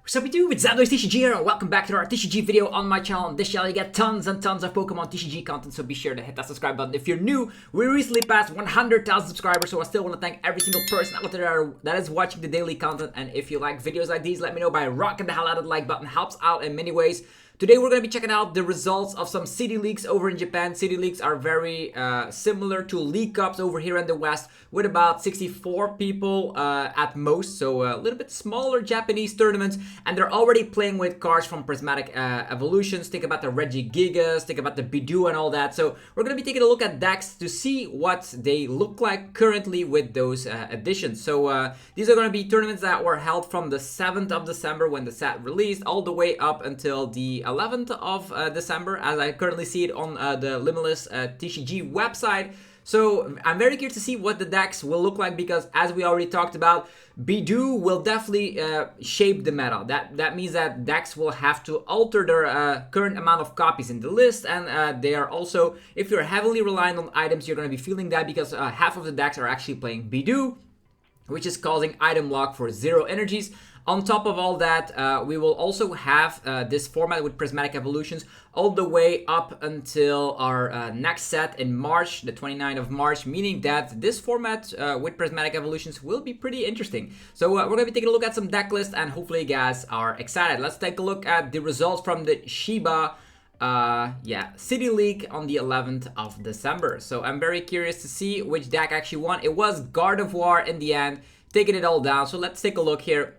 Sup YouTube, it's Snorlax TCG here, and welcome back to our TCG video on my channel. On this channel you get tons and tons of Pokemon TCG content, so be sure to hit that subscribe button. If you're new, we recently passed 100,000 subscribers, so I still want to thank every single person out there that is watching the daily content. And if you like videos like these, let me know by rocking the hell out of the like button. Helps out in many ways. Today we're going to be checking out the results of some city leagues over in Japan. City leagues are very similar to League Cups over here in the West, with about 64 people at most, so a little bit smaller Japanese tournaments, and they're already playing with cards from Prismatic Evolutions. Think about the Regigigas, think about the Budew and all that. So we're going to be taking a look at decks to see what they look like currently with those additions. So these are going to be tournaments that were held from the 7th of December when the set released, all the way up until the 11th of December, as I currently see it on the Limitless TCG website. So I'm very curious to see what the decks will look like, because as we already talked about, Budew will definitely shape the meta. That means that decks will have to alter their current amount of copies in the list, and they are also, if you're heavily reliant on items, you're going to be feeling that, because half of the decks are actually playing Budew, which is causing item lock for 0 energies. On top of all that, we will also have this format with Prismatic Evolutions all the way up until our next set in March, the 29th of March, meaning that this format with Prismatic Evolutions will be pretty interesting. So we're going to be taking a look at some deck lists, and hopefully you guys are excited. Let's take a look at the results from the Chiba City League on the 11th of December. So I'm very curious to see which deck actually won. It was Gardevoir in the end, taking it all down. So let's take a look here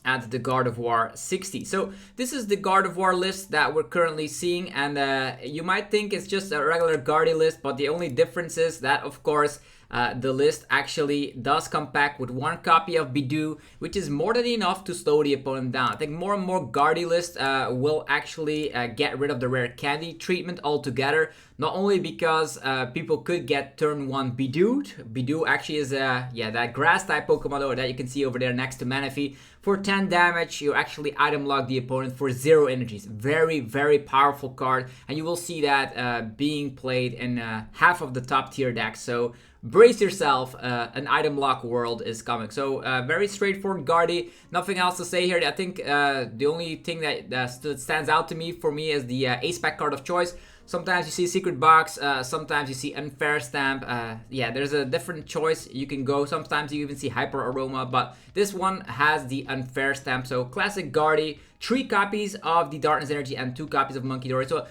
at the Gardevoir 60. So this is the Gardevoir list that we're currently seeing, and you might think it's just a regular Guardi list, but the only difference is that, of course, the list actually does come packed with 1 copy of Budew, which is more than enough to slow the opponent down. I think more and more Guardi lists will actually get rid of the rare candy treatment altogether. Not only because people could get turn 1 Budewed. Budew actually is that grass type Pokemon that you can see over there next to Manaphy. For 10 damage, you actually item lock the opponent for 0 energies. Very, very powerful card, and you will see that being played in half of the top tier decks. So brace yourself, an item lock world is coming. So very straightforward Guardi, nothing else to say here. I think the only thing that stands out to me is the ace pack card of choice. Sometimes you see Secret Box, sometimes you see Unfair Stamp. Yeah, there's a different choice you can go. Sometimes you even see Hyper Aroma, but this one has the Unfair Stamp. So classic Guardi, 3 copies of the Darkness Energy and 2 copies of Monkey Dory. So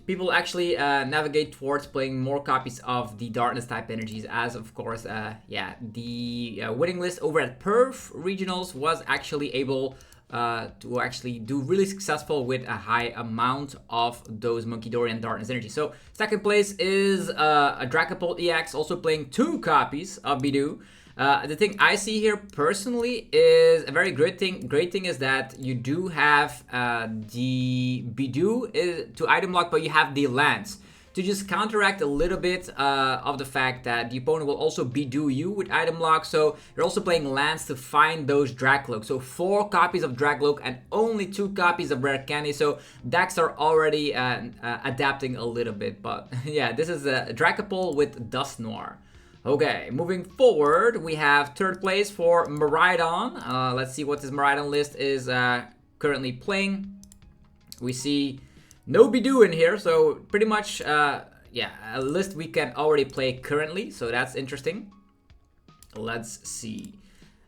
people actually navigate towards playing more copies of the Darkness type energies, as of course, the winning list over at Perf Regionals was actually able to actually do really successful with a high amount of those Monkey Dory and Darkness Energy. So second place is a Dragapult EX, also playing 2 copies of Budew. The thing I see here personally is a very great thing is that you do have the Budew to item lock, but you have the lands to just counteract a little bit of the fact that the opponent will also Budew you with item lock. So you're also playing lands to find those Dragloak. So 4 copies of Dragloak and only 2 copies of Rare Candy. So decks are already adapting a little bit. But yeah, this is a Dragapult with Dust Noir. Okay, moving forward, we have 3rd place for Miraidon. Let's see what this Miraidon list is currently playing. We see no Budew in here, so pretty much, a list we can already play currently, so that's interesting. Let's see.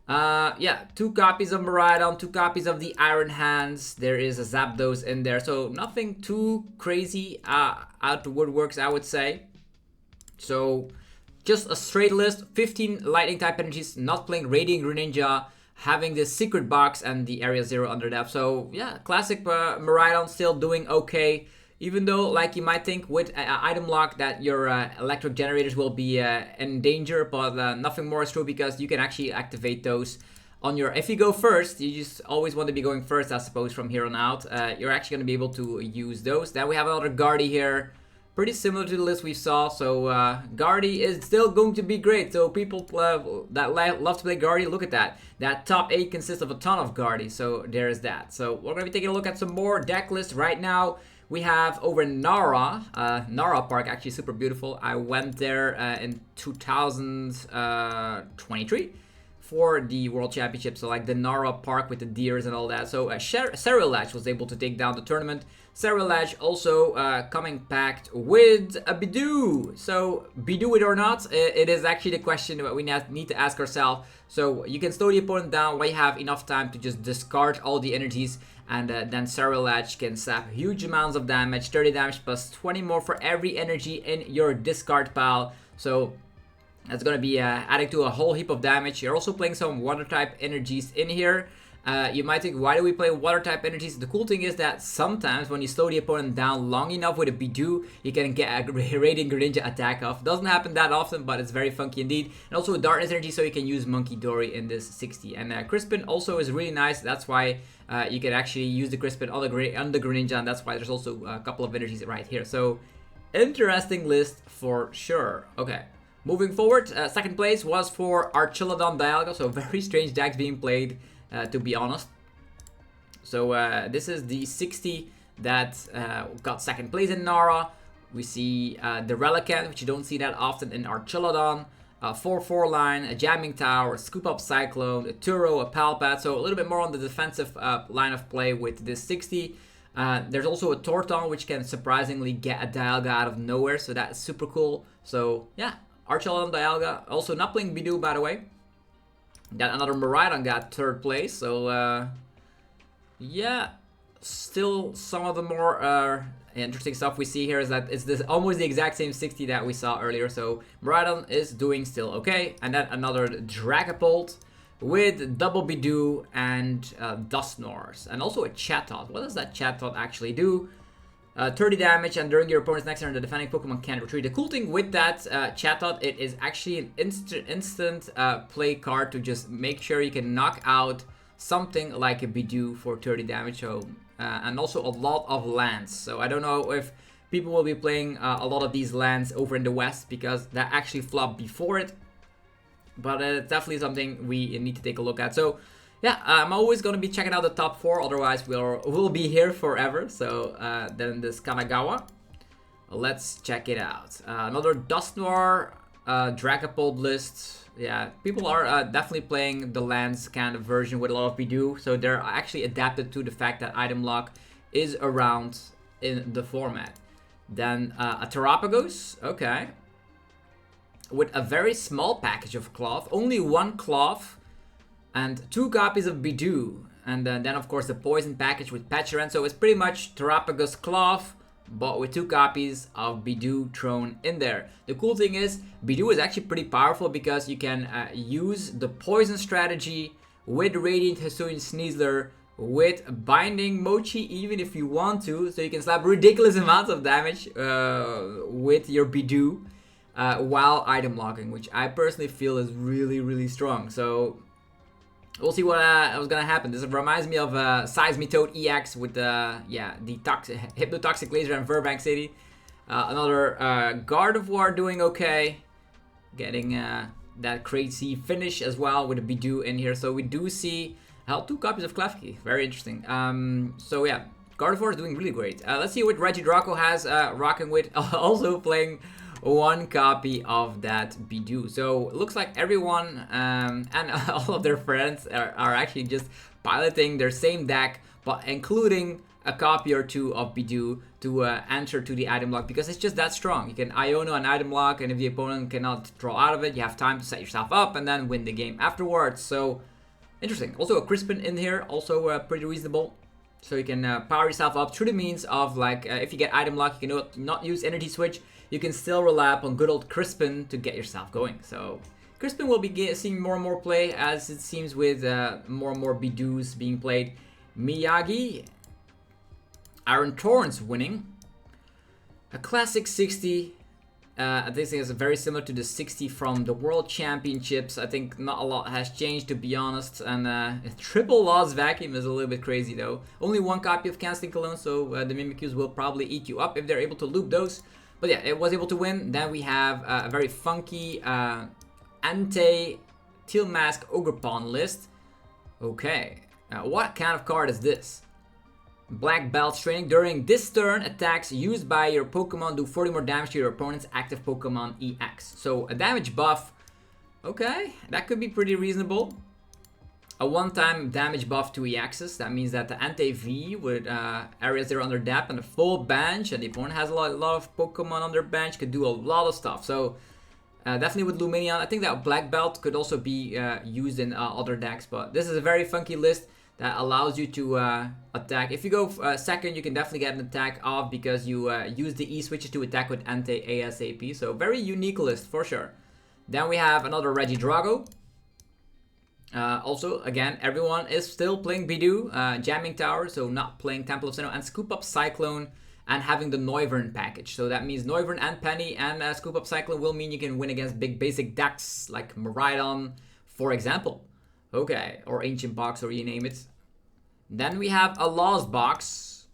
2 copies of Miraidon, 2 copies of the Iron Hands. There is a Zapdos in there, so nothing too crazy out the woodworks, I would say. So just a straight list, 15 Lightning type energies, not playing Radiant Greninja, having the Secret Box and the Area 0 under depth. So yeah, classic Miraidon still doing okay, even though, like you might think with item lock, that your electric generators will be in danger, but nothing more is true, because you can actually activate those on your, if you go first, you just always want to be going first, I suppose, from here on out. You're actually going to be able to use those. Then we have another Guardi here, pretty similar to the list we saw. So Guardi is still going to be great. So people that love to play Guardi, look at that. That top 8 consists of a ton of Guardi. So there's that. So we're going to be taking a look at some more deck lists right now. We have over in Nara Park, actually super beautiful. I went there in 2023 for the World Championship, so like the Nara Park with the deers and all that. So Snorlax was able to take down the tournament. Snorlax also coming packed with a Budew. So Budew it or not, it is actually the question that we need to ask ourselves. So you can slow the opponent down while you have enough time to just discard all the energies, and then Snorlax can slap huge amounts of damage, 30 damage plus 20 more for every energy in your discard pile. So that's going to be adding to a whole heap of damage. You're also playing some water type energies in here. You might think, why do we play water type energies? The cool thing is that sometimes when you slow the opponent down long enough with a Budew, you can get a Radiant Greninja attack off. Doesn't happen that often, but it's very funky indeed. And also a Darkness energy, so you can use Monkey Dory in this 60. And Crispin also is really nice. That's why you can actually use the Crispin on the Greninja, and that's why there's also a couple of energies right here. So interesting list for sure. Okay. Moving forward, second place was for Archeladon Dialga, so very strange decks being played, to be honest. So this is the 60 that got second place in Nara. We see the Relicanth, which you don't see that often in Archeladon, 4/4 line, a Jamming Tower, a Scoop Up Cyclone, a Turo, a Palpat, so a little bit more on the defensive line of play with this 60. There's also a Torton, which can surprisingly get a Dialga out of nowhere, so that's super cool. So yeah. Archeladon Dialga, also not playing Budew, by the way. Then another Miraidon got third place, so yeah, still some of the more interesting stuff we see here is that it's almost the exact same 60 that we saw earlier, so Miraidon is doing still okay. And then another Dragapult with double Budew and Dusknoir, and also a Chatot. What does that Chatot actually do? 30 damage, and during your opponent's next turn, the defending Pokemon can't retreat. The cool thing with that Chatot, it is actually an instant play card to just make sure you can knock out something like a Budew for 30 damage. So, and also a lot of lands. So I don't know if people will be playing a lot of these lands over in the West, because that actually flopped before it. But it's definitely something we need to take a look at. So yeah, I'm always going to be checking out the top 4, otherwise we'll be here forever. So then this Kanagawa, let's check it out. Another Dusknoir, Dragapult list. Yeah, people are definitely playing the lands kind of version with a lot of Budew, so they're actually adapted to the fact that item lock is around in the format. Then a Terapagos, okay, with a very small package of Klawf, only one Klawf, and 2 copies of Budew, and then of course the poison package with Patcheran. So it's pretty much Terapagos Klawf, but with 2 copies of Budew thrown in there. The cool thing is, Budew is actually pretty powerful because you can use the poison strategy with Radiant Hisuian Sneasler, with Binding Mochi even if you want to, so you can slap ridiculous amounts of damage with your Budew while item locking, which I personally feel is really strong. So we'll see what was gonna happen. This reminds me of Seismitoad EX with the Hypnotoxic Laser and Verbank City. Another Gardevoir doing okay, getting that crazy finish as well with a Budew in here. So we do see 2 copies of Klefki. Very interesting. So yeah, Gardevoir is doing really great. Let's see what Regigigas has rocking with. Also playing 1 copy of that Budew. So it looks like everyone and all of their friends are actually just piloting their same deck, but including a copy or 2 of Budew to answer to the item lock, because it's just that strong. You can Iono an item lock, and if the opponent cannot draw out of it, you have time to set yourself up and then win the game afterwards. So interesting. Also a Crispin in here, also pretty reasonable. So you can power yourself up through the means of, like, if you get item lock, you can not use energy switch. You can still rely upon good old Crispin to get yourself going. So Crispin will be seeing more and more play, as it seems with more and more Budews being played. Miyagi, Iron Torrents winning. A classic 60. I think it's very similar to the 60 from the World Championships. I think not a lot has changed, to be honest. And triple loss vacuum is a little bit crazy though. Only 1 copy of Canceling Cologne, so the Mimikyus will probably eat you up if they're able to loop those. But yeah, it was able to win. Then we have a very funky Ante Teal Mask Ogerpon list. Okay, what kind of card is this? Black Belt Training. During this turn, attacks used by your Pokemon do 40 more damage to your opponent's active Pokemon EX. So a damage buff Okay, that could be pretty reasonable. A one-time damage buff to EXs. That means that the anti-V with areas that are under depth and a full bench, and the opponent has a lot of Pokemon on their bench, could do a lot of stuff. So definitely with Lumineon. I think that Black Belt could also be used in other decks, but this is a very funky list that allows you to attack. If you go second, you can definitely get an attack off because you use the E switches to attack with Ante ASAP. So very unique list for sure. Then we have another Regidrago. Also, again, everyone is still playing Budew, Jamming Tower, so not playing Temple of Sinnoh, and Scoop Up Cyclone, and having the Noivern package. So that means Noivern and Penny and Scoop Up Cyclone will mean you can win against big basic decks like Miraidon, for example. Okay, or Ancient Box, or you name it. Then we have a Lost Box.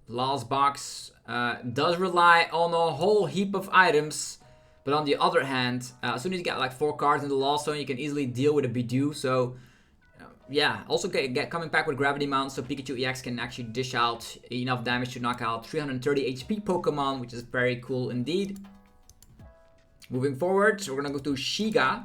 Lost Box does rely on a whole heap of items. But on the other hand, as soon as you get like 4 cards in the Lost Zone, you can easily deal with a Budew. So, yeah. Also coming back with Gravity Mount, so Pikachu EX can actually dish out enough damage to knock out 330 HP Pokemon, which is very cool indeed. Moving forward, we're gonna go to Shiga,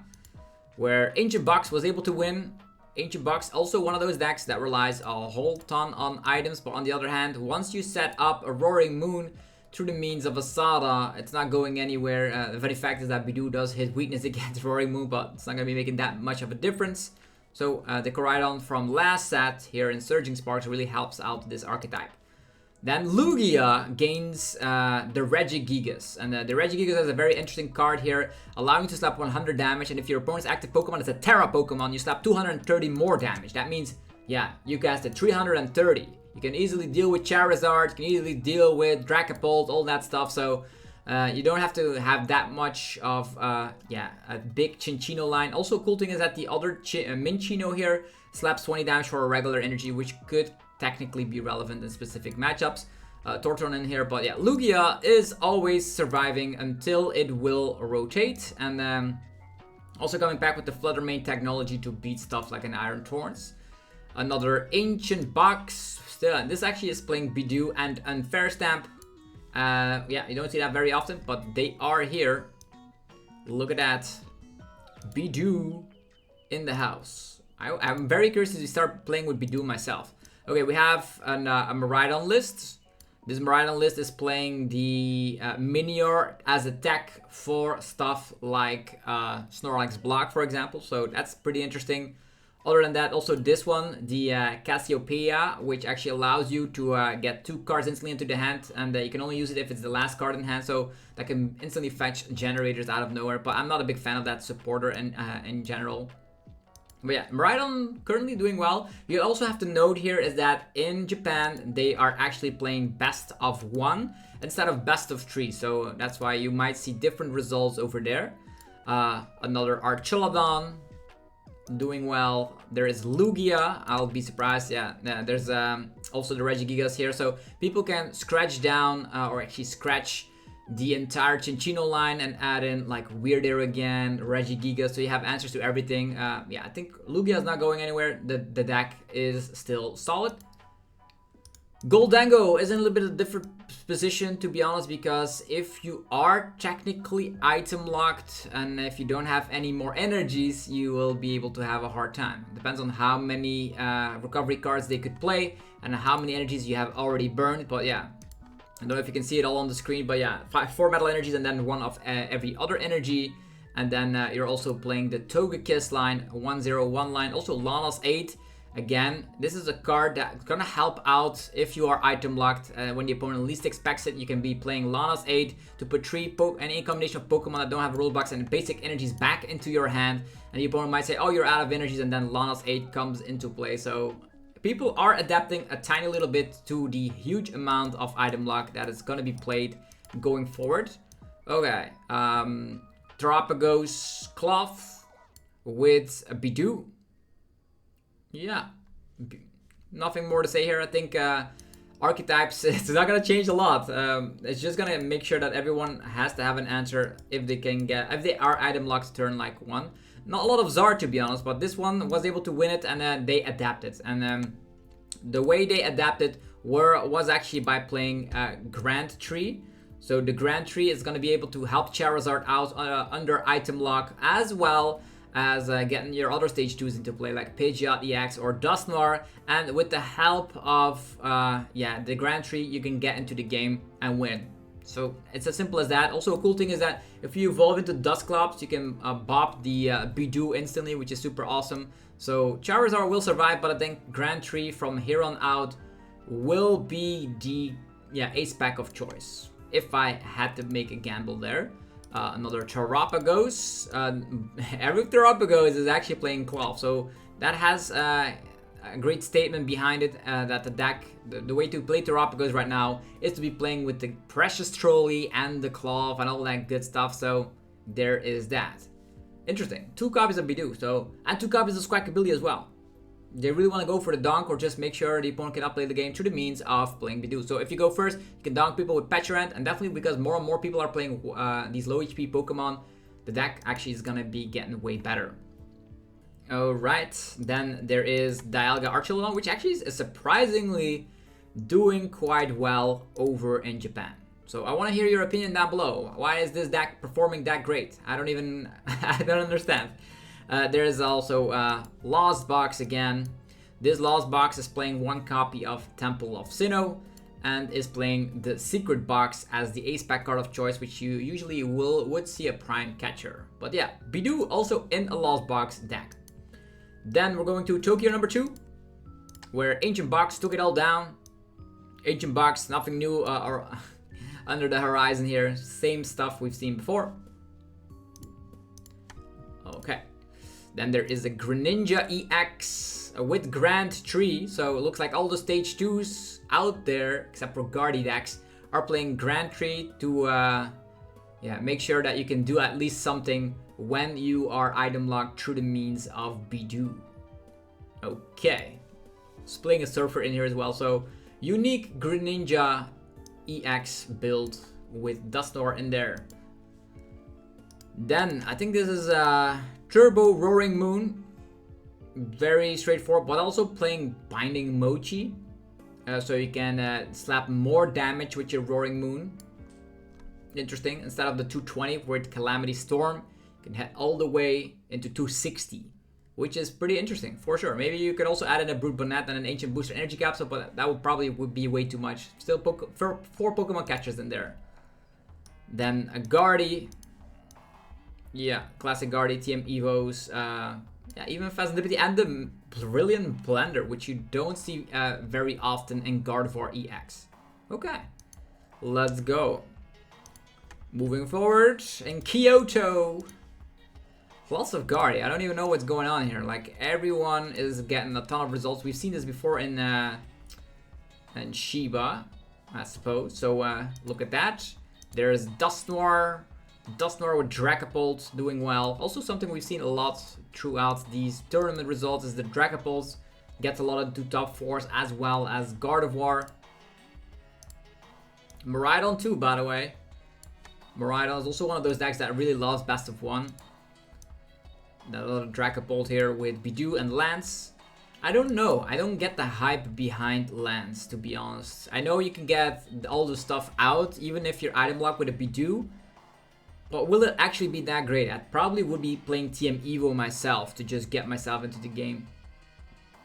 where Ancient Box was able to win. Ancient Box, also one of those decks that relies a whole ton on items. But on the other hand, once you set up a Roaring Moon through the means of a Sada, it's not going anywhere. The very fact is that Budew does hit weakness against Roaring Moon, but it's not going to be making that much of a difference. So the Koraidon from last set here in Surging Sparks really helps out this archetype. Then Lugia gains the Regigigas. And the Regigigas is a very interesting card here, allowing you to slap 100 damage. And if your opponent's active Pokemon is a Terra Pokemon, you slap 230 more damage. That means, yeah, you cast a 330. You can easily deal with Charizard, you can easily deal with Dragapult, all that stuff. So you don't have to have that much of a big Cinccino line. Also, cool thing is that the other Minccino here slaps 20 damage for a regular energy, which could technically be relevant in specific matchups. Torton in here, but yeah, Lugia is always surviving until it will rotate. And also coming back with the Flutter Mane technology to beat stuff like an Iron Thorns. Another Ancient Box. Still, this actually is playing Budew and Unfair Stamp. Yeah, you don't see that very often, but they are here. Look at that. Budew in the house. I'm very curious to start playing with Budew myself. Okay, we have a Miraidon list. This Miraidon list is playing the Minior as a tech for stuff like Snorlax Block, for example. So that's pretty interesting. Other than that, also this one, the Cassiopeia, which actually allows you to get 2 cards instantly into the hand, and you can only use it if it's the last card in hand, so that can instantly fetch generators out of nowhere. But I'm not a big fan of that supporter in general. But yeah, Miraidon currently doing well. You also have to note here is that in Japan, they are actually playing best of 1 instead of best of 3, so that's why you might see different results over there. Another Archelodon doing well. There is Lugia. I'll be surprised. Yeah, there's also the Regigigas here, so people can scratch down or actually scratch the entire Cinccino line and add in like Weirder again, Regigigas, so you have answers to everything. Yeah, I think Lugia is not going anywhere. The deck is still solid. Goldango is in a little bit of a different position, to be honest, because if you are technically item locked and if you don't have any more energies, you will be able to have a hard time. Depends on how many recovery cards they could play and how many energies you have already burned. But yeah, I don't know if you can see it all on the screen, but yeah, 4 metal energies and then 1 of every other energy. And then you're also playing the Togekiss line, 101 line, also Lana's 8. Again, this is a card that's gonna help out if you are item locked. When the opponent least expects it, you can be playing Lana's 8 to put 3 any combination of Pokemon that don't have rule box and basic energies back into your hand. And the opponent might say, oh, you're out of energies, and then Lana's 8 comes into play. So people are adapting a tiny little bit to the huge amount of item lock that is gonna be played going forward. Okay, Terapagos Klawf with a Budew. Yeah, nothing more to say here. I think archetypes, it's not gonna change a lot. It's just gonna make sure that everyone has to have an answer if they are item locked turn like 1. Not a lot of Zard, to be honest, but this one was able to win it, and they adapted. And the way they adapted was actually by playing Grand Tree. So the Grand Tree is gonna be able to help Charizard out under item lock, as well as getting your other stage 2s into play, like Pidgeot EX or Dusknoir, and with the help of the Grand Tree, you can get into the game and win. So it's as simple as that. Also, a cool thing is that if you evolve into Dusclops, you can bop the Budew instantly, which is super awesome. So Charizard will survive, but I think Grand Tree from here on out will be the ace pack of choice if I had to make a gamble there. Another Terapagos. Every Terapagos is actually playing Klawf, so that has a great statement behind it, that the deck, the way to play Terapagos right now is to be playing with the Precious Trolley and the Klawf and all that good stuff. So there is that. Interesting. 2 copies of Budew, and 2 copies of Squawkabilly as well. They really want to go for the donk, or just make sure the opponent cannot play the game through the means of playing Budew. So if you go first, you can donk people with Peturant, and definitely because more and more people are playing these low HP Pokemon, the deck actually is gonna be getting way better. Alright, then there is Dialga Archelon, which actually is surprisingly doing quite well over in Japan. So I want to hear your opinion down below. Why is this deck performing that great? I don't understand. There is also Lost Box again. This Lost Box is playing 1 copy of Temple of Sinnoh and is playing the Secret Box as the ace pack card of choice, which you usually would see a prime catcher. But yeah, Budew also in a Lost Box deck. Then we're going to Tokyo number 2, where Ancient Box took it all down. Ancient Box, nothing new or under the horizon here. Same stuff we've seen before. Okay. Then there is a Greninja EX with Grand Tree. So it looks like all the stage 2s out there, except for Gardevoir, are playing Grand Tree to make sure that you can do at least something when you are item locked through the means of Budew. Okay. Splitting a Surfer in here as well. So unique Greninja EX build with Dusknoir in there. Then I think this is Turbo Roaring Moon. Very straightforward, but also playing Binding Mochi. So you can slap more damage with your Roaring Moon. Interesting. Instead of the 220 with Calamity Storm, you can head all the way into 260, which is pretty interesting for sure. Maybe you could also add in a Brute Bonnet and an Ancient Booster Energy Capsule, but that would probably be way too much. Still 4 Pokemon catchers in there. Then a Guardy. Yeah, classic Guardy, TM Evos. Even Fast Lippity and the Brilliant Blender, which you don't see very often in Gardevoir EX. Okay, let's go. Moving forward, in Kyoto, lots of Guardy. I don't even know what's going on here. Like, everyone is getting a ton of results. We've seen this before in Shiba, I suppose. So look at that. There's Dusknoir with Dragapult doing well. Also something we've seen a lot throughout these tournament results is the Dragapult gets a lot into top 4s, as well as Gardevoir. Miraidon too, by the way. Miraidon is also one of those decks that really loves best of 1. That little Dragapult here with Budew and Lance. I don't know. I don't get the hype behind Lance, to be honest. I know you can get all the stuff out, even if you're item locked with a Budew. But will it actually be that great? I probably would be playing TM Evo myself to just get myself into the game.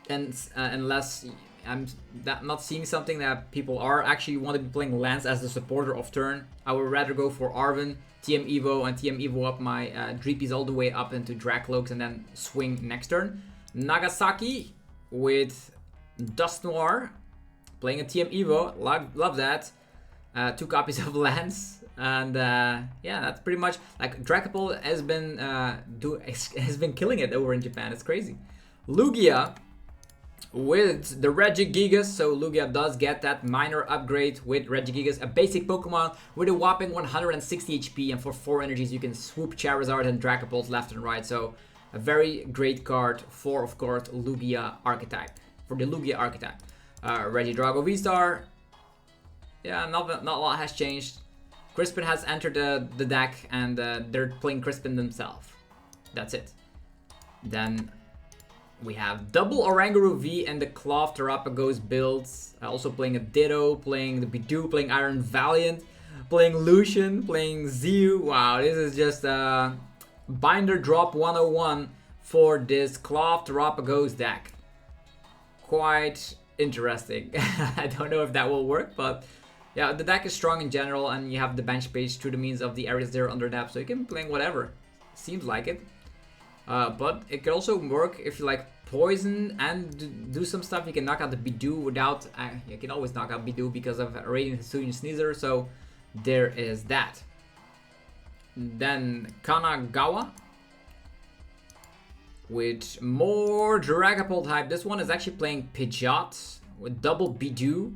And unless I'm not seeing something that people are actually want to be playing Lance as the supporter of turn, I would rather go for Arven, TM Evo, and TM Evo up my Dreepies all the way up into Dracloaks and then swing next turn. Nagasaki with Dusknoir playing a TM Evo. Love that. 2 copies of Lance. And yeah, that's pretty much like Dragapult has been killing it over in Japan. It's crazy. Lugia with the Regigigas. So Lugia does get that minor upgrade with Regigigas, a basic Pokemon with a whopping 160 HP, and for 4 energies you can swoop Charizard and Dragapult left and right. So a very great card for, of course, Lugia archetype. For the Lugia archetype, Regidrago VSTAR. Yeah, not a lot has changed. Crispin has entered the deck, and they're playing Crispin themselves. That's it. Then we have double Oranguru V and the Klawf Terapagos builds. Also playing a Ditto, playing the Budew, playing Iron Valiant, playing Lucian, playing Zeo. Wow, this is just Binder Drop 101 for this Klawf Terapagos deck. Quite interesting. I don't know if that will work, but yeah, the deck is strong in general, and you have the bench space through the means of the areas there under depth, so you can be playing whatever. Seems like it. But it could also work if you like poison and do some stuff. You can knock out the Budew without... you can always knock out Budew because of Radiant Hisuian Sneasel, so there is that. Then Kanagawa with more Dragapult hype. This one is actually playing Pidgeot with double Budew.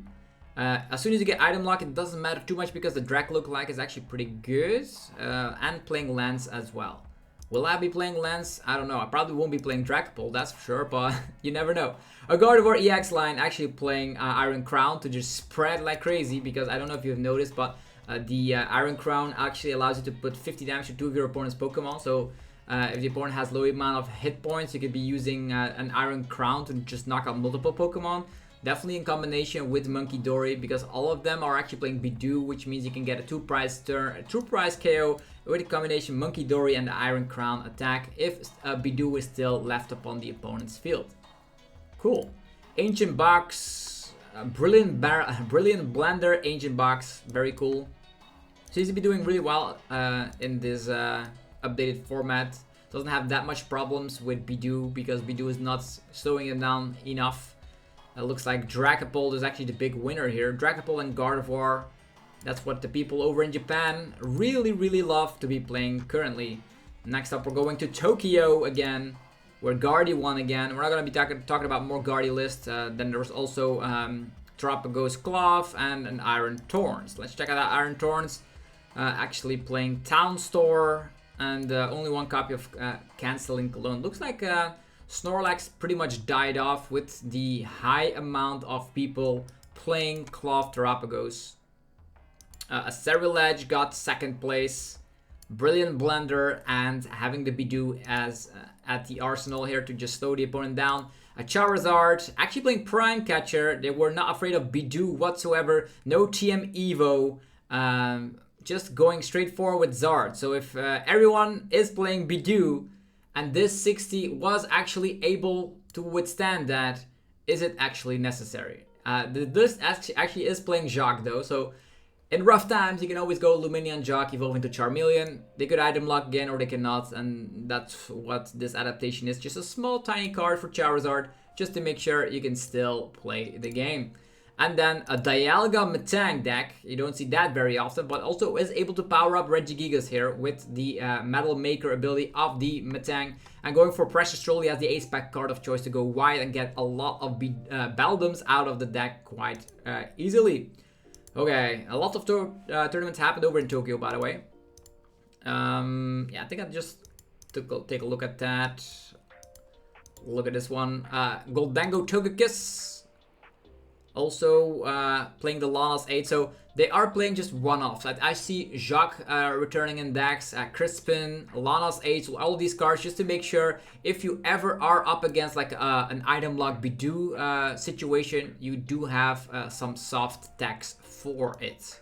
As soon as you get item lock, it doesn't matter too much because the Drag lookalike is actually pretty good. And playing Lance as well. Will I be playing Lance? I don't know. I probably won't be playing Dragapult, that's for sure, but you never know. A Gardevoir EX line actually playing Iron Crown to just spread like crazy, because I don't know if you've noticed, but the Iron Crown actually allows you to put 50 damage to 2 of your opponent's Pokemon. So if the opponent has low amount of hit points, you could be using an Iron Crown to just knock out multiple Pokemon. Definitely in combination with Monkey Dory, because all of them are actually playing Budew, which means you can get a 2-price turn, a 2-price KO with a combination Monkey Dory and the Iron Crown attack if Budew is still left upon the opponent's field. Cool. Ancient Box, brilliant blender, Ancient Box, very cool. Seems to be doing really well in this updated format. Doesn't have that much problems with Budew because Budew is not slowing him down enough. It looks like Dragapult is actually the big winner here. Dragapult and Gardevoir. That's what the people over in Japan really love to be playing currently. Next up, we're going to Tokyo again, where Guardy won again. We're not going to be talking about more Guardy lists. Then there's also Terapagos Klawf and an Iron Torns. Let's check out that Iron Torns. Actually playing Town Store and only one copy of Canceling Cologne. Looks like Snorlax pretty much died off with the high amount of people playing Klawf Terapagos. A Ceruledge got second place. Brilliant Blender and having the Budew as at the arsenal here to just slow the opponent down. A Charizard actually playing Prime Catcher. They were not afraid of Budew whatsoever. No TM Evo. Just going straight forward with Zard. So if everyone is playing Budew, and this 60 was actually able to withstand that, is it actually necessary? This actually is playing Jacques though, so in rough times you can always go Lumineon Jacques, evolve into Charmeleon. They could item lock again or they cannot, and that's what this adaptation is. Just a small tiny card for Charizard, just to make sure you can still play the game. And then a Dialga Metang deck, you don't see that very often, but also is able to power up Regigigas here with the Metal Maker ability of the Metang. And going for Precious Trolley as the ace pack card of choice to go wide and get a lot of Beldums out of the deck quite easily. Okay, a lot of tournaments happened over in Tokyo, by the way. Yeah, I think I just take a look at that. Look at this one. Goldango Togekiss. Also playing the Lanos 8, so they are playing just one-offs. I see Jacques returning in decks, Crispin, Lanos 8, all of these cards, just to make sure if you ever are up against like an item lock Budew situation, you do have some soft decks for it.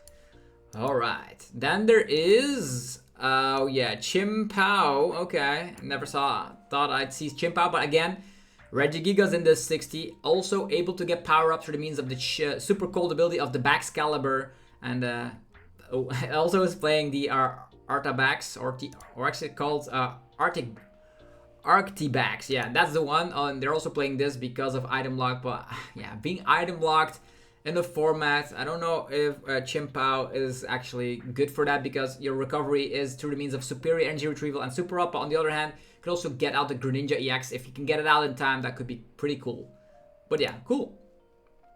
Alright, then there is, oh yeah, Chimpao. Okay, never thought I'd see Chimpao, but again, Regigigas in this 60, also able to get power-ups through the means of the super cold ability of the Baxcalibur, and also is playing the Artabax, or actually called Arctibax. Yeah, that's the one. And they're also playing this because of item lock, but yeah, being item locked in the format, I don't know if Chimpao is actually good for that, because your recovery is through the means of superior energy retrieval and super up, but on the other hand, you can also get out the Greninja EX. If you can get it out in time, that could be pretty cool. But yeah, cool.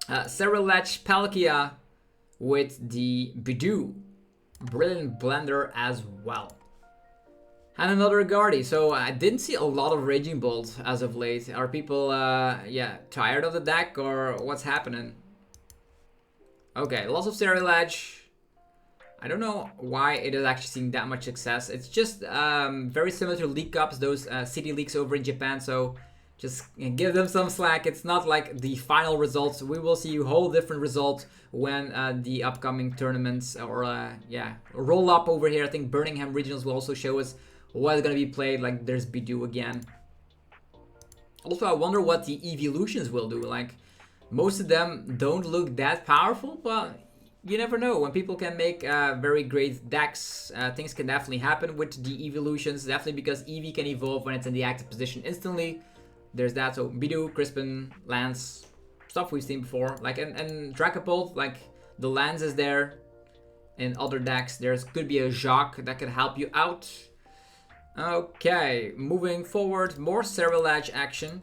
Ceruledge Palkia with the Budew. Brilliant Blender as well. And another Guardy. So I didn't see a lot of Raging Bolt as of late. Are people yeah, tired of the deck, or what's happening? Okay, lots of Ceruledge. I don't know why it is actually seeing that much success. It's just very similar to League Cups, those city leagues over in Japan. So just give them some slack. It's not like the final results. We will see a whole different result when the upcoming tournaments or yeah, roll up over here. I think Birmingham Regionals will also show us what is going to be played. Like there's Budew again. Also, I wonder what the evolutions will do. Like, most of them don't look that powerful, but you never know. When people can make very great decks, things can definitely happen with the evolutions. Definitely because Eevee can evolve when it's in the active position instantly. There's that. So Budew, Crispin, Lance, stuff we've seen before. Like, and Dragapult, like, the Lance is there. In other decks, there's could be a Jacques that could help you out. Okay, moving forward, more Cerulege action.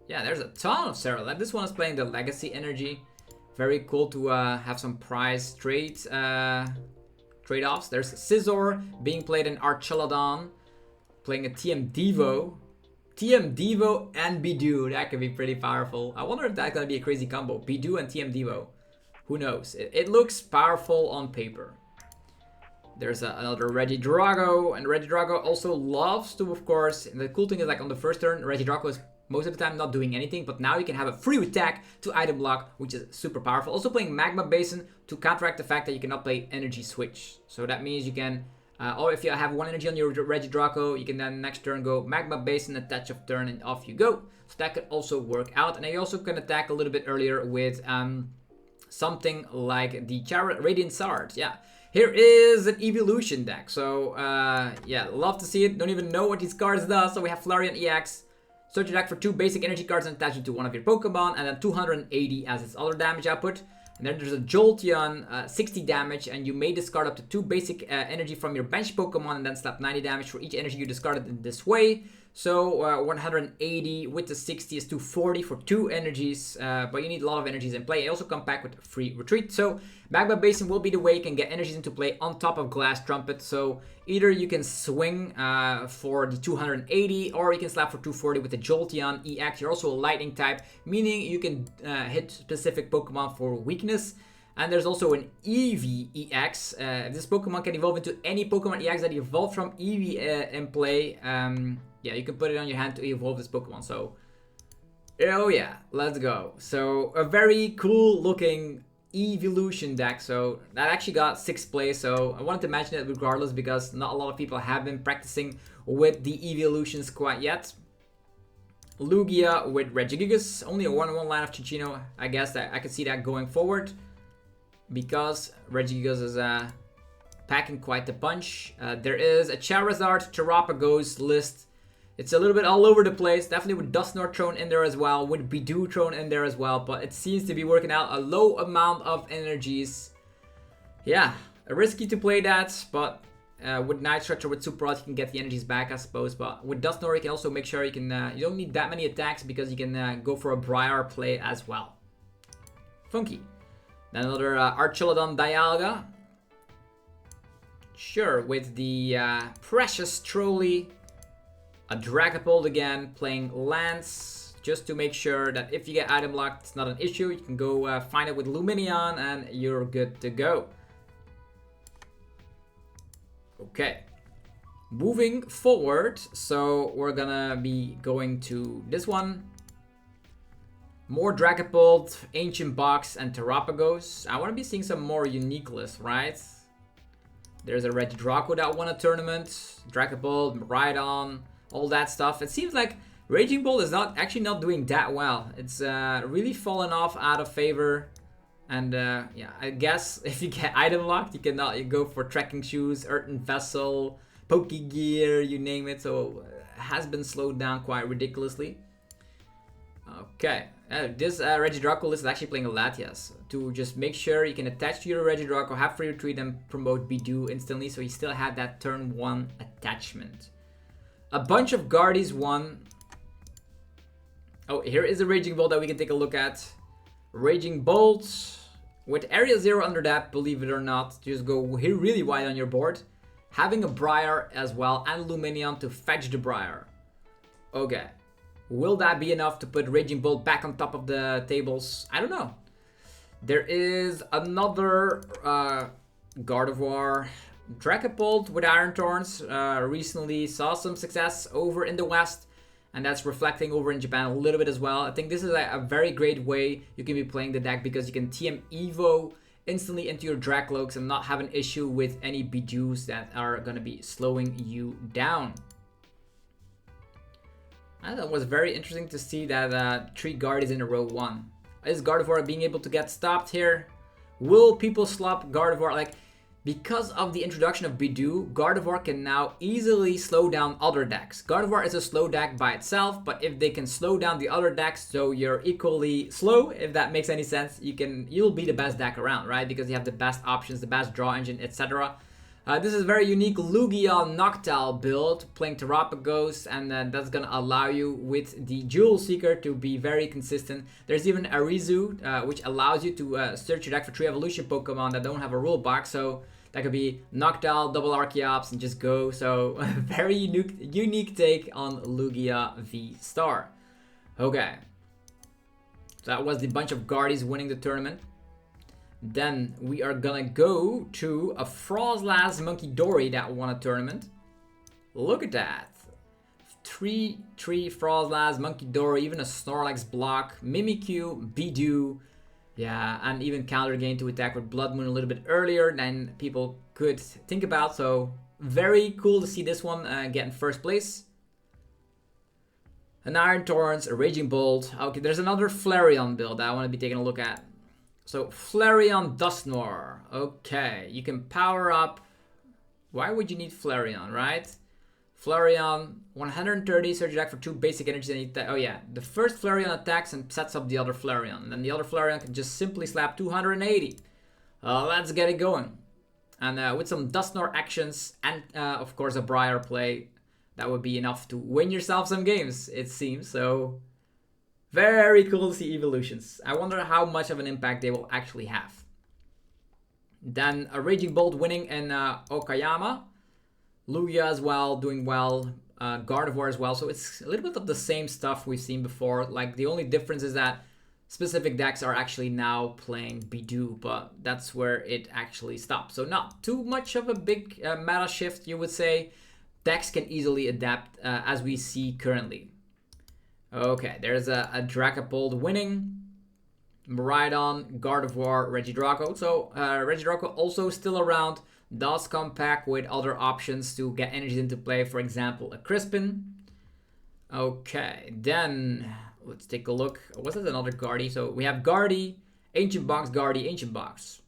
Yeah, there's a ton of Cerulege. This one is playing the Legacy energy. Very cool to have some prize trade-offs. There's Scizor being played in Archeladon, playing a TM Devo. TM Devo and Budew. That could be pretty powerful. I wonder if that's gonna be a crazy combo. Budew and TM Devo. Who knows? It looks powerful on paper. There's another Regigigas, and Regigigas also loves to, of course, and the cool thing is, like, on the first turn, Regigigas is most of the time not doing anything, but now you can have a free attack to item block, which is super powerful. Also playing Magma Basin to counteract the fact that you cannot play Energy Switch. So that means you can, or if you have one energy on your Regigigas, you can then next turn go Magma Basin, attach of turn, and off you go. So that could also work out. And then you also can attack a little bit earlier with something like the Radiant Shard. Yeah, here is an evolution deck. So yeah, love to see it. Don't even know what these cards do. So we have Flareon EX. Search your deck for 2 basic energy cards and attach it to one of your Pokemon, and then 280 as its other damage output. And then there's a Jolteon, 60 damage, and you may discard up to 2 basic energy from your bench Pokemon and then slap 90 damage for each energy you discarded in this way. So 180 with the 60 is 240 for 2 energies, but you need a lot of energies in play. It also comes back with free retreat. So Magma Basin will be the way you can get energies into play on top of Glass Trumpet. So either you can swing for the 280, or you can slap for 240 with the Jolteon EX. You're also a lightning type, meaning you can hit specific Pokemon for weakness. And there's also an Eevee EX. This Pokemon can evolve into any Pokemon EX that evolved from Eevee in play. Yeah, you can put it on your hand to evolve this Pokemon. So, oh yeah, let's go. So, a very cool looking evolution deck. So, that actually got 6th place. So, I wanted to mention it regardless because not a lot of people have been practicing with the evolutions quite yet. Lugia with Regigigas. Only a 1-1 line of Chichino. I guess that I could see that going forward, because Regigigas is packing quite the punch. There is a Charizard Terapagos list. It's a little bit all over the place, definitely with Dusknoir thrown in there as well, with Budew thrown in there as well, but it seems to be working out. A low amount of energies. Yeah, risky to play that, but with Night Stretcher, with Super Rod, you can get the energies back, I suppose. But with Dusknoir, you can also make sure you can, you don't need that many attacks because you can go for a Briar play as well. Funky. Then another Archeladon Dialga. Sure, with the Precious Trolley. A Dragapult again, playing Lance, just to make sure that if you get item locked, it's not an issue. You can go find it with Lumineon and you're good to go. Okay. Moving forward, so we're gonna be going to this one. More Dragapult, Ancient Box, and Terapagos. I want to be seeing some more unique lists, right? There's a Regigigas that won a tournament, Dragapult, Rhydon, all that stuff. It seems like Raging Bolt is actually not doing that well. It's really fallen off out of favor. And yeah, I guess if you get item locked, you go for Trekking Shoes, Earthen Vessel, Pokegear, you name it. So it has been slowed down quite ridiculously. Okay, this Regigigas list is actually playing a Latias to just make sure you can attach to your Regigigas, have free retreat, and promote Budew instantly, so you still have that turn 1 attachment. A bunch of Guardies won. Oh, here is a Raging Bolt that we can take a look at. Raging Bolt with Area 0 under that, believe it or not. Just go here really wide on your board. Having a Briar as well and Lumineon to fetch the Briar. Okay. Will that be enough to put Raging Bolt back on top of the tables? I don't know. There is another Gardevoir. Dragapult with Iron Thorns recently saw some success over in the West, and that's reflecting over in Japan a little bit as well. I think this is a very great way you can be playing the deck because you can TM Evo instantly into your Dracloaks and not have an issue with any Budews that are going to be slowing you down. That was very interesting to see that 3 Guardies in a row won. Is Gardevoir being able to get stopped here? Will people slop Gardevoir? Like, because of the introduction of Budew, Gardevoir can now easily slow down other decks. Gardevoir is a slow deck by itself, but if they can slow down the other decks so you're equally slow, if that makes any sense, you'll be the best deck around, right? Because you have the best options, the best draw engine, etc. This is a very unique Lugia Noctowl build, playing Terapagos, and that's gonna allow you with the Jewel Seeker to be very consistent. There's even Arizu, which allows you to search your deck for 3 evolution Pokemon that don't have a rule box, so that could be Noctowl, double Archeops, and just go. So very unique take on Lugia VSTAR. Okay, so that was the bunch of Guardies winning the tournament. Then we are gonna go to a Frozlass Monkey Dory that won a tournament. Look at that. 3 Frozlass, Monkey Dory, even a Snorlax Block, Mimikyu, Budew. Yeah, and even counter gain to attack with Blood Moon a little bit earlier than people could think about. So very cool to see this one get in first place. An Iron Torrents, a Raging Bolt. Okay, there's another Flareon build that I want to be taking a look at. So Flareon Dusknoir. Okay, you can power up. Why would you need Flareon, right? Flareon, 130, search your deck for 2 basic energies. Oh yeah, the first Flareon attacks and sets up the other Flareon. And then the other Flareon can just simply slap 280. Let's get it going. And with some Dusknoir actions and of course a Briar play, that would be enough to win yourself some games, it seems. So very cool to see evolutions. I wonder how much of an impact they will actually have. Then a Raging Bolt winning in Okayama. Lugia as well, doing well. Gardevoir as well. So it's a little bit of the same stuff we've seen before. Like, the only difference is that specific decks are actually now playing Budew, but that's where it actually stops. So not too much of a big meta shift, you would say. Decks can easily adapt as we see currently. Okay, there's a Dragapult winning. Miraidon, Gardevoir, Regigigas. So Regigigas also still around. Does come back with other options to get energies into play. For example, a Crispin. Okay, then let's take a look. Was it another Guardy? So we have Guardy, Ancient Box, Guardy, Ancient Box.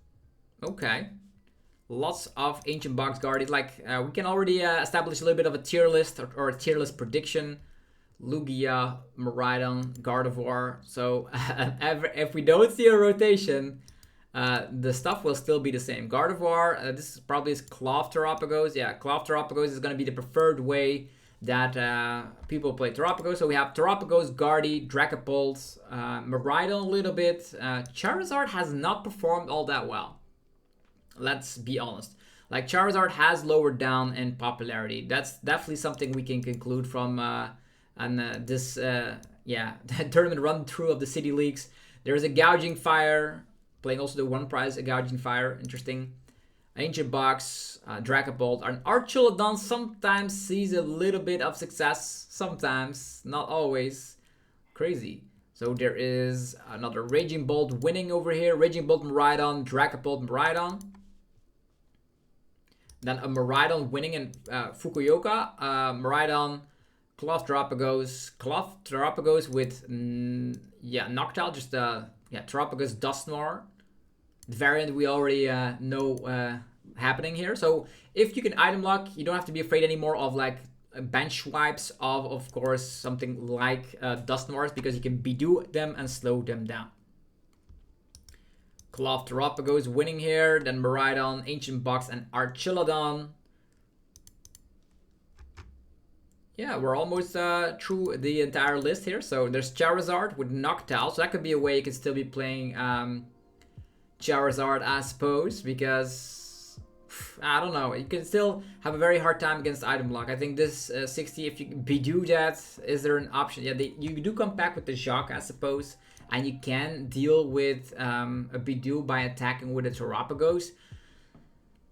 Okay. Lots of Ancient Box Guardies. Like, we can already establish a little bit of a tier list or a tier list prediction. Lugia, Miraidon, Gardevoir. So if we don't see a rotation, the stuff will still be the same. Gardevoir, this is probably Klawf Terapagos. Yeah, Klawf Terapagos is going to be the preferred way that people play Terapagos. So we have Terapagos, Guardy, Dragapult, Miraidon a little bit. Charizard has not performed all that well. Let's be honest. Like, Charizard has lowered down in popularity. That's definitely something we can conclude from this tournament run through of the City Leagues. There's a Gouging Fire, playing also the one prize, a Gouging Fire. Interesting. Ancient Box, Dragapult. An Archetypes sometimes sees a little bit of success. Sometimes, not always. Crazy. So there is another Raging Bolt winning over here. Raging Bolt, Miraidon, Dragapult, Miraidon. Then a Miraidon winning in Fukuoka. Miraidon, Klawf Terapagos with Noctowl, just Terapagos Dusknoir. The variant we already know happening here. So if you can item lock, you don't have to be afraid anymore of like bench wipes of course, something like Dusknoirs, because you can Budew them and slow them down. Klawf Terapagos winning here, then Miraidon, Ancient Box, and Archetypes. Yeah, we're almost through the entire list here. So there's Charizard with Noctowl. So that could be a way you could still be playing Charizard, I suppose, because I don't know. You can still have a very hard time against item lock. I think this 60, if you Budew that, is there an option? Yeah, you do come back with the Jacques, I suppose, and you can deal with a Budew by attacking with a Terapagos.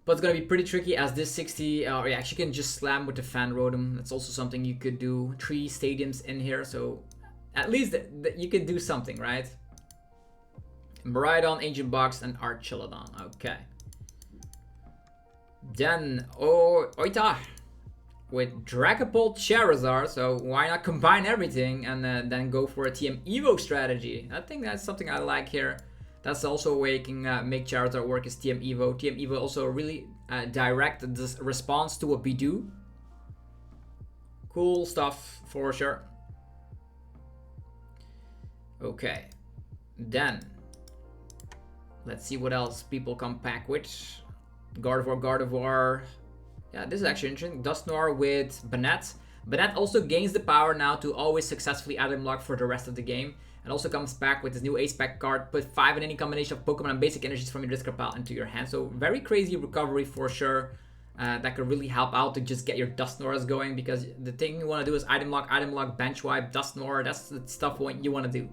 But it's going to be pretty tricky as this 60, you actually can just slam with the Fan Rotom. That's also something you could do. 3 stadiums in here, so at least you can do something, right? Miraidon, Ancient Box, and Archetypes. Okay. Then, Oita. with Dragapult Charizard, so why not combine everything and then go for a TM Evo strategy? I think that's something I like here. That's also a way you can make Charizard work as TM Evo. TM Evo also really direct this response to a Budew. Cool stuff for sure. Okay, then let's see what else people come back with. Gardevoir. Yeah, this is actually interesting. Dusknoir with Banette. Banette also gains the power now to always successfully item lock for the rest of the game. And also comes back with this new Ace Pack card. Put 5 in any combination of Pokemon and basic energies from your discard pile into your hand. So very crazy recovery for sure. That could really help out to just get your Dusknoirs going. Because the thing you want to do is item lock, bench wipe, Dusknoir. That's the stuff you want to do.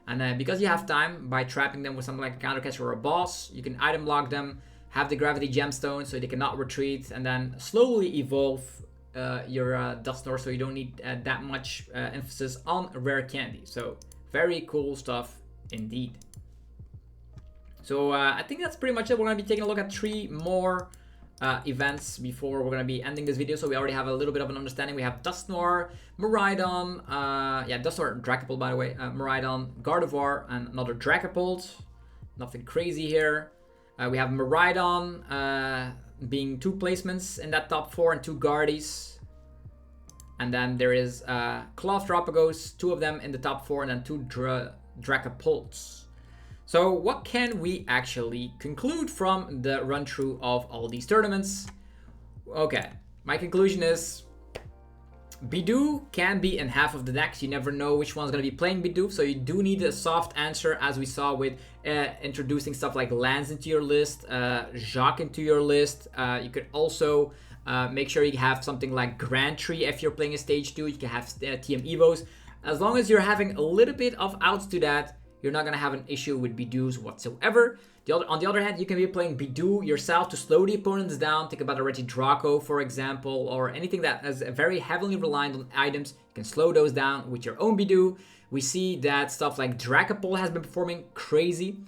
And because you have time, by trapping them with something like a Counter Catcher or a boss, you can item lock them. Have the Gravity Gemstone so they cannot retreat, and then slowly evolve your Dusknoir so you don't need that much emphasis on rare candy. So very cool stuff indeed. So I think that's pretty much it. We're going to be taking a look at 3 more events before we're going to be ending this video. So we already have a little bit of an understanding. We have Dusknoir, Miraidon, Dusknoir, Dragapult by the way, Miraidon, Gardevoir, and another Dragapult. Nothing crazy here. We have Miraidon being 2 placements in that top 4 and 2 Guardies. And then there is Klawf, Terapagos, 2 of them in the top 4 and then 2 Dragapults. So what can we actually conclude from the run through of all these tournaments? Okay, my conclusion is Budew can be in half of the decks. You never know which one's going to be playing Budew, so you do need a soft answer, as we saw with introducing stuff like Lance into your list, Jacques into your list. You could also make sure you have something like Grand Tree if you're playing a stage 2. You can have TM Evos. As long as you're having a little bit of outs to that, you're not going to have an issue with Budews whatsoever. On the other hand, you can be playing Budew yourself to slow the opponents down. Think about a Regigigas, for example, or anything that is very heavily reliant on items. You can slow those down with your own Budew. We see that stuff like Dragapult has been performing crazy.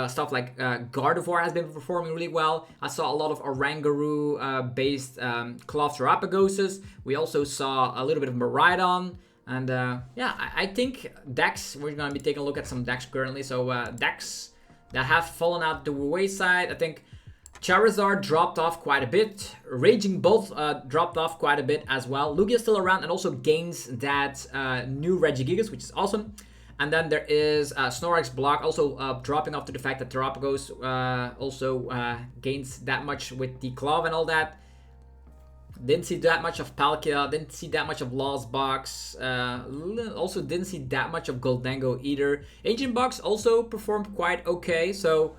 Stuff like Gardevoir has been performing really well. I saw a lot of Oranguru-based Klawf Terapagoses. We also saw a little bit of Miraidon. And yeah, I think decks, we're going to be taking a look at some decks currently. So decks that have fallen out the wayside. I think Charizard dropped off quite a bit. Raging Bolt dropped off quite a bit as well. Lugia is still around and also gains that new Regigigas, which is awesome. And then there is Snorlax Block also dropping off to the fact that Terapagos also gains that much with the Klawf and all that. Didn't see that much of Palkia, didn't see that much of Lost Box, also didn't see that much of Goldango either. Ancient Box also performed quite okay, so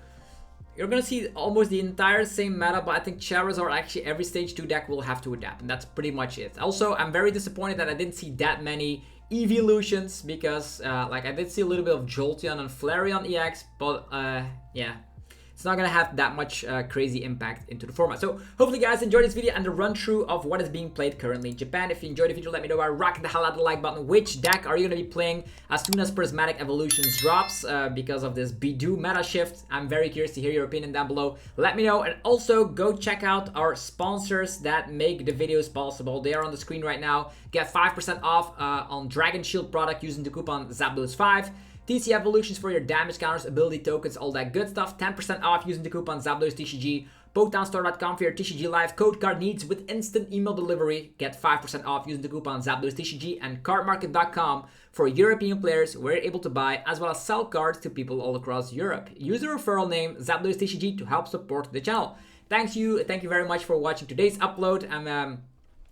you're gonna see almost the entire same meta, but I think Charizard, actually every stage 2 deck will have to adapt, and that's pretty much it. Also, I'm very disappointed that I didn't see that many EEVEELUTIONs, because like I did see a little bit of Jolteon and Flareon EX, but yeah. It's not going to have that much crazy impact into the format. So hopefully guys enjoyed this video and the run through of what is being played currently in Japan. If you enjoyed the video, let me know by rocking the hell out of the like button. Which deck are you going to be playing as soon as Prismatic Evolutions drops because of this Budew meta shift? I'm very curious to hear your opinion down below. Let me know, and also go check out our sponsors that make the videos possible. They are on the screen right now. Get 5% off on Dragon Shield product using the coupon ZAPDOS5. TC Evolutions for your damage counters, ability tokens, all that good stuff. 10% off using the coupon ZAPDOSTCG. PokemonStore.com for your TCG Live code card needs with instant email delivery. Get 5% off using the coupon ZAPDOSTCG. And cardmarket.com for European players where you're able to buy as well as sell cards to people all across Europe. Use the referral name ZAPDOSTCG to help support the channel. Thank you very much for watching today's upload. I'm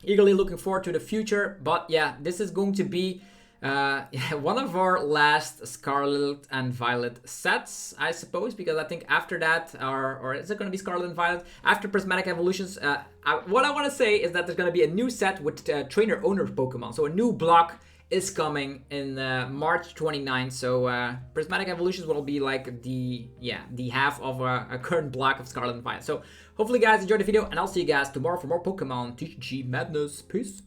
eagerly looking forward to the future. But yeah, this is going to be one of our last Scarlet and Violet sets, I suppose, because I think after that, or is it going to be Scarlet and Violet? After Prismatic Evolutions, what I want to say is that there's going to be a new set with trainer-owner Pokemon. So a new block is coming in March 29th. So Prismatic Evolutions will be like the half of a current block of Scarlet and Violet. So hopefully guys enjoyed the video, and I'll see you guys tomorrow for more Pokemon TCG madness. Peace.